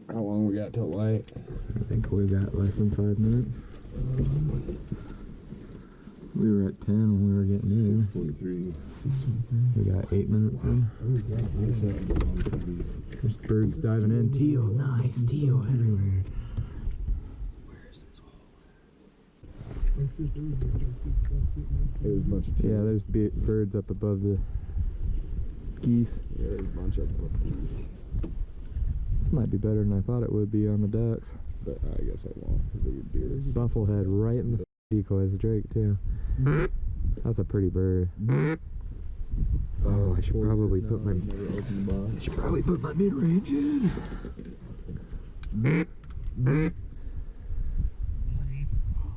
How long we got till light? I think we got less than 5 minutes. We were at 10 when we were getting in. 43. We got 8 minutes in. There's birds diving in. Teal, nice teal everywhere. Where's this hole? There's a bunch of teal. Yeah, there's birds up above the geese. Yeah, there's a bunch of geese. This might be better than I thought it would be on the ducks. But I guess I won't. Bigger deer. Bufflehead right in the decoys. Drake too. That's a pretty bird. Oh, I should probably put my mid-range in.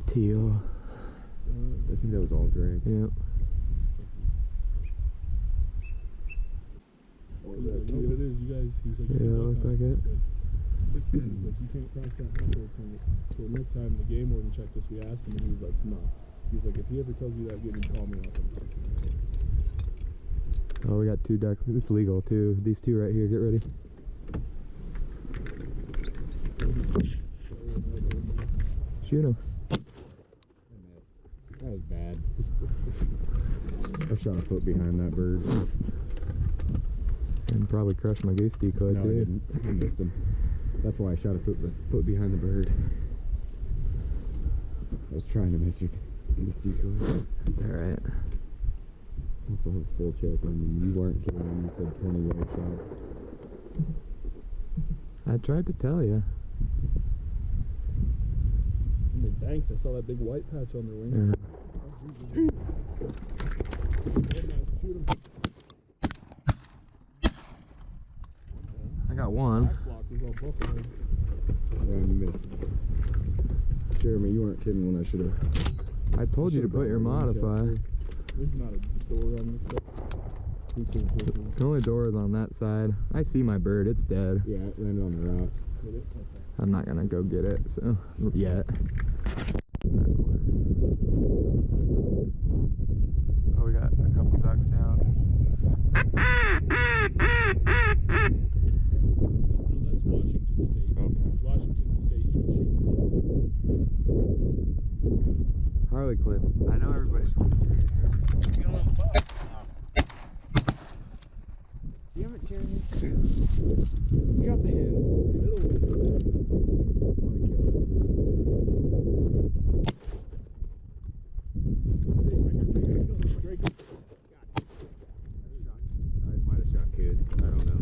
Teal. I think that was all Drake. Yep. Or is that teal? It is. You guys. He's like. Yeah, looked like it. He's like, you can't cross that halfway point. So next time the game warden checked us, we asked him, and he was like, no. He's like, if he ever tells you that again, you call me up. Oh, we got 2 ducks. It's legal too. These 2 right here. Get ready. Shoot him. That was bad. I shot a foot behind that bird. And probably crushed my goose decoy No, too. I didn't. I missed him. That's why I shot a foot behind the bird. I was trying to miss your goose decoy. Alright. I also have a full choke on you. You weren't kidding when you said 20 yard shots. I tried to tell you. And they banked. I saw that big white patch on their wing. Yeah. I got one. Back block was all buffalo. Yeah, you missed. Jeremy, you weren't kidding when I should have. I told you to put your modify. There's not a door on this side. The only door is on that side. I see my bird. It's dead. Yeah, it landed on the rocks. Did it? Okay. I'm not gonna go get it, so yet. Oh, we got a couple ducks down. No, that's Washington State. Okay. It's Washington State. You can shoot. Harlequin. I know everybody's. You haven't, Jeremy? You got the hen. I might have shot kids. I don't know.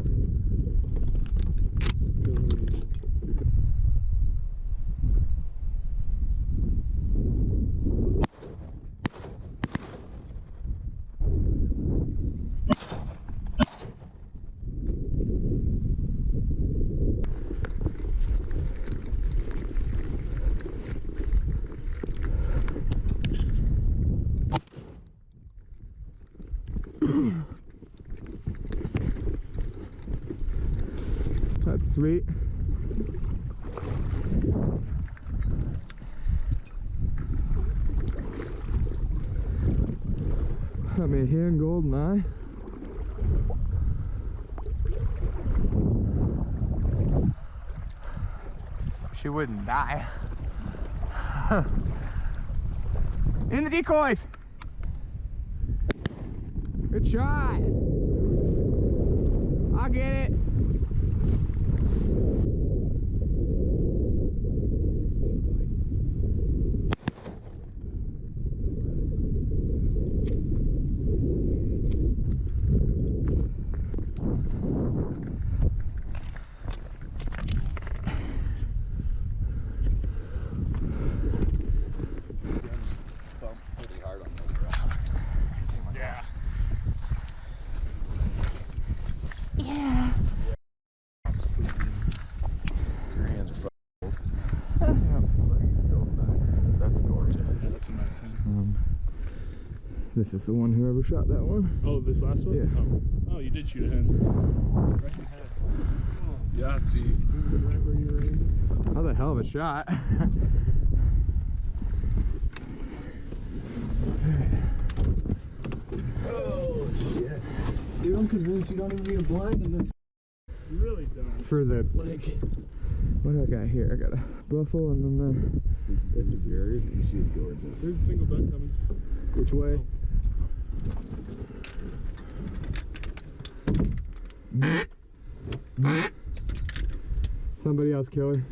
That's sweet. Got me a hen golden eye. She wouldn't die. In the decoys. Good shot. I'll get it. This is the one whoever shot that one. Oh, this last one? Yeah. Oh, you did shoot a hen. Right in the head. Oh, yeah, see. Right where you were aiming. That was a hell of a shot. Oh, shit. Dude, I'm convinced you don't even need a blind in this. Really? really dumb. for the, like, what do I got here? I got a buffalo and then This is yours, and she's gorgeous. There's a single duck coming. Which way? somebody else kill her.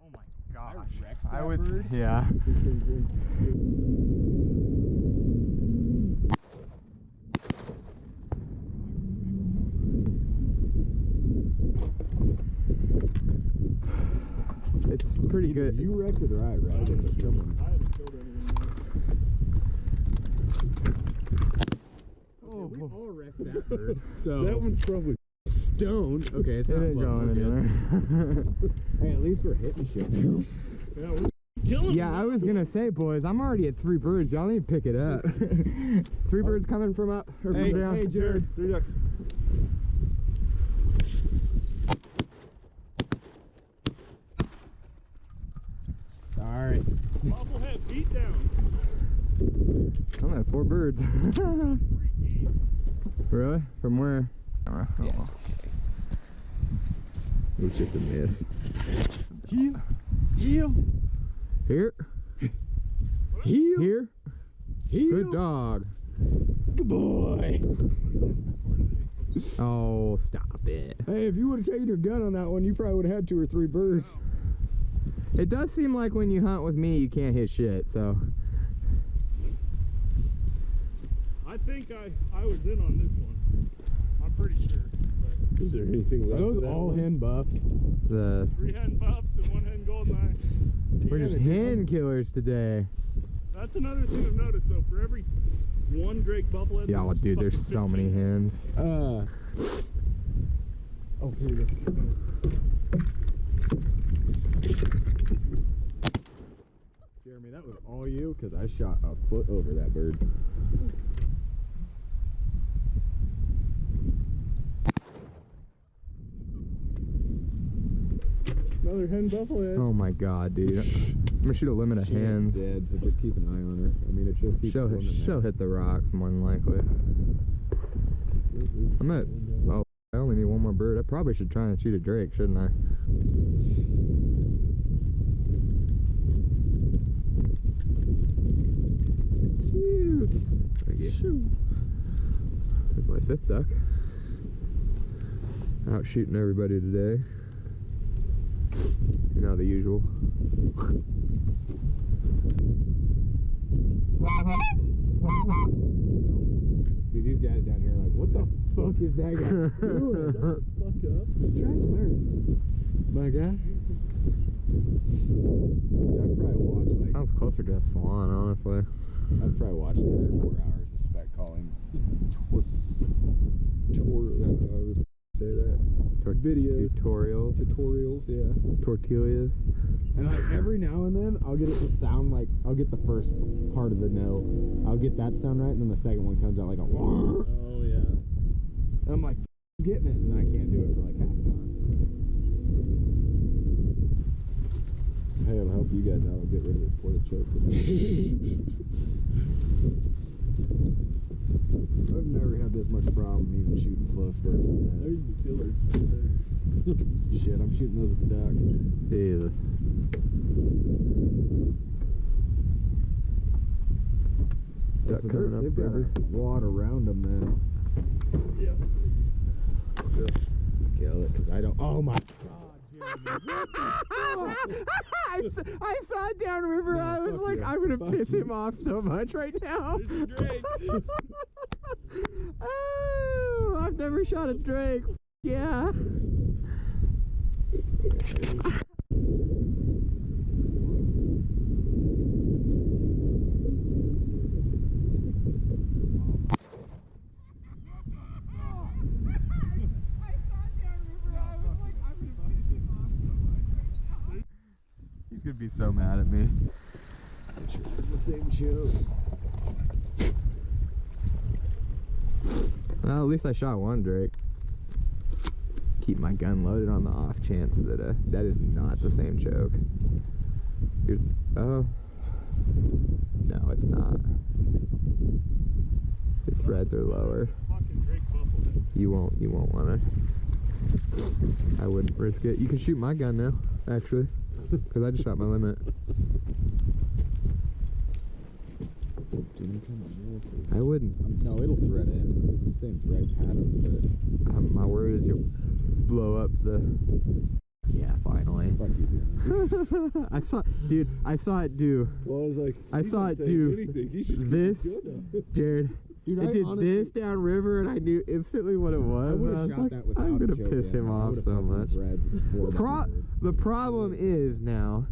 Oh my gosh. I would, yeah. It's pretty good. You wrecked it or I wrecked it. I haven't killed anyone yet. Oh, We all wrecked that bird. so That one's probably stoned. Okay, it's it not ain't going anywhere. Hey, at least we're hitting shit now. Yeah, we're killing Yeah, them. I was gonna say, boys, I'm already at 3 birds. Y'all need to pick it up. 3 birds coming from up or from down. Hey, Jared. 3 ducks. Sorry. Bobblehead beatdown. I'm at 4 birds. 3 geese. Really? From where? Yes. It was just a miss. Heel. Heel. Here. Heel. Here. Heel. Good dog. Good boy. Oh, stop it. Hey, if you would have taken your gun on that one, you probably would have had 2 or 3 birds. It does seem like when you hunt with me, you can't hit shit, so. I think I was in on this one. I'm pretty sure. But Is there anything Are left? those of that all one? hen buffs? The 3 hen buffs and 1 hen goldeneye. we're just hen killers today. That's another thing I've noticed though. For every 1 Drake buffalo, Yeah, well, dude, there's fucking so 15 many hens. Oh, here we go. Jeremy, that was all you? Because I shot a foot over that bird. Another hen buffalo. Oh my god, dude. I'm gonna shoot a limit of She ain't hens. dead, so just keep an eye on her. I mean, if she'll keep swimming there. She'll hit the rocks more than likely. I'm at, oh, I only need 1 more bird. I probably should try and shoot a drake, shouldn't I? Shoot. Thank you. Shoot. There's my 5th duck. Out shooting everybody today. You know, the usual. See, these guys down here are like, what the fuck is that guy doing? Shut the fuck up. Try to learn. My guy? Yeah, I've probably watched like Sounds closer to a swan, honestly. I've probably watched 3 or 4 hours of spec calling. Say that. Videos. Tutorials, yeah. Tortillas. And like every now and then, I'll get it to sound like, I'll get the first part of the note. I'll get that sound right, and then the second one comes out like a Oh yeah. and I'm like, getting it, and then I can't do it for like half an hour. Hey, it'll help you guys out. I'll get rid of this porta choke. I've never had this much problem even shooting close birds like that. There's the killers right there. Shit, I'm shooting those with ducks. Jesus. Duck So coming up, they've got baby. a wad around them then. Yeah. Kill it, because I don't. Oh my god, I saw it downriver. No, I was fuck like, you. I'm gonna Fuck piss you. him off so much right now. There's the Drake. Oh, I've never shot a drake. Yeah. He's gonna be so mad at me. the same show. Well, at least I shot 1 drake. Keep my gun loaded on the off chance that that is not the same choke. Oh, no, it's not. The threads are lower. Fucking Drake bufflehead. You won't wanna. I wouldn't risk it. You can shoot my gun now, actually, because I just shot my limit. I wouldn't. No, it'll thread in. It's the same thread pattern, but My word is you'll blow up the. Yeah, finally. fuck you, dude. I saw it do. Well, I was like, I saw it do this, Jared. Dude, It did honestly, this downriver, and I knew instantly what it was. I would and I have was shot like, that without I'm gonna a choke piss him in. I off would've so popped my much. threads before that. The problem is now,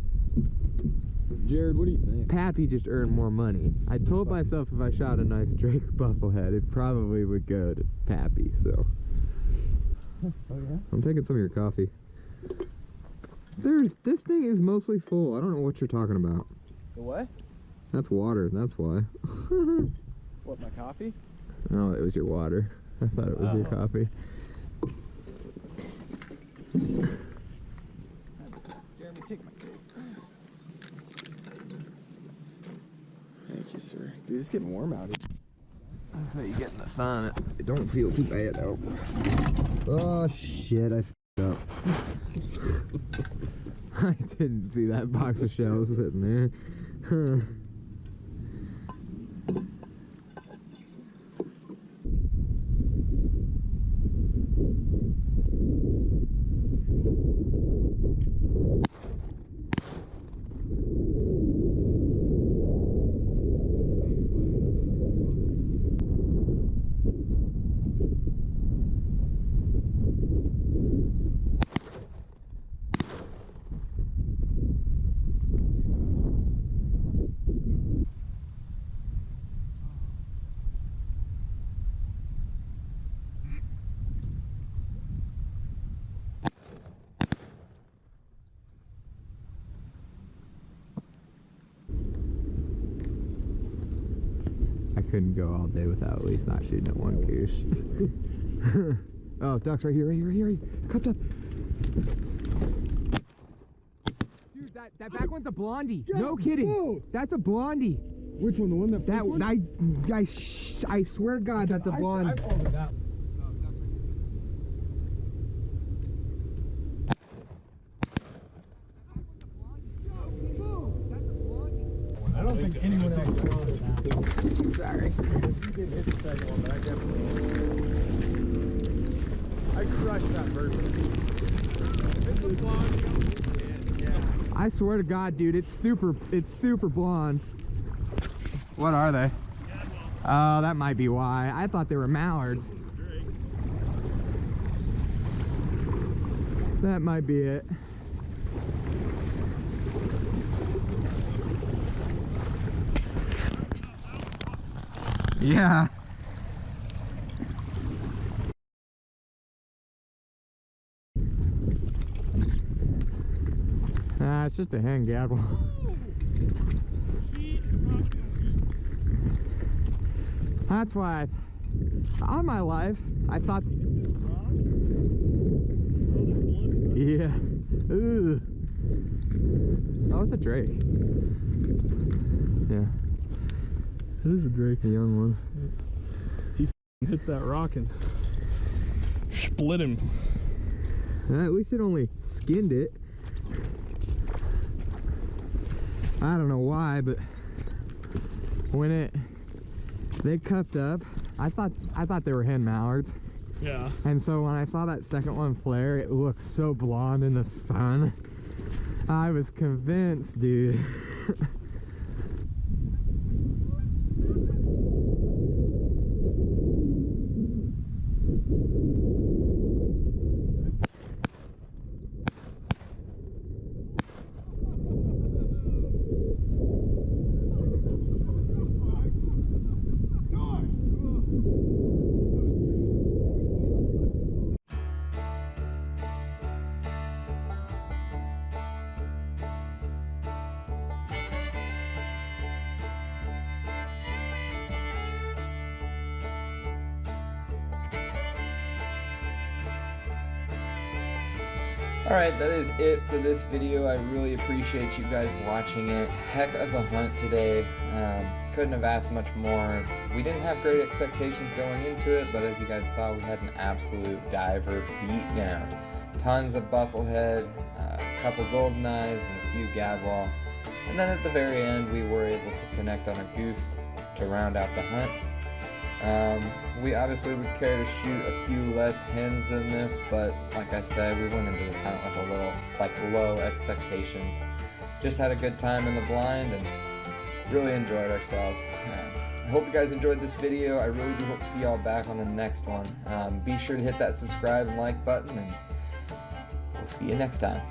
Jared, what do you think? Pappy just earned more money. I told myself if I shot a nice Drake bufflehead, it probably would go to Pappy. So Oh yeah. I'm taking some of your coffee. This thing is mostly full. I don't know what you're talking about. The what? That's water. That's why. What, my coffee? Oh, it was your water. I thought it was your coffee. Jeremy, take my coat. Thank you, sir. Dude, it's getting warm out here. That's how you get in the sun. It don't feel too bad out. Oh shit! I f***ed up. I didn't see that box of shells sitting there. Huh. I couldn't go all day without at least not shooting at one goose. Oh, ducks right here, right here, right here. Cupped up. Dude, that back one's a blondie. No kidding. Whoa. That's a blondie. Which one? The one that? I swear to God, that's a blonde. I followed that. I don't think anyone else followed that. Sorry. You did hit the second one, but I definitely. I crushed that bird. I swear to God, dude, it's super blonde. What are they? Oh, that might be why. I thought they were mallards. That might be it. Yeah. It's just a hen gabble. That's why all my life I thought. Yeah. Ooh. Oh, it's a drake. Yeah. It is a Drake. A young one. He hit that rock and split him. At least it only skinned it. I don't know why, but when they cupped up, I thought they were hen mallards. Yeah. And so when I saw that second one flare, it looked so blonde in the sun. I was convinced, dude. Alright, that is it for this video. I really appreciate you guys watching it. Heck of a hunt today. Couldn't have asked much more. We didn't have great expectations going into it, but as you guys saw, we had an absolute diver beatdown. Tons of bufflehead, a couple golden eyes, and a few gadwall. And then at the very end, we were able to connect on a goose to round out the hunt. We obviously would care to shoot a few less hens than this, but like I said, we went into this hunt with a little, low expectations. Just had a good time in the blind and really enjoyed ourselves. I hope you guys enjoyed this video. I really do hope to see y'all back on the next one. Be sure to hit that subscribe and like button, and we'll see you next time.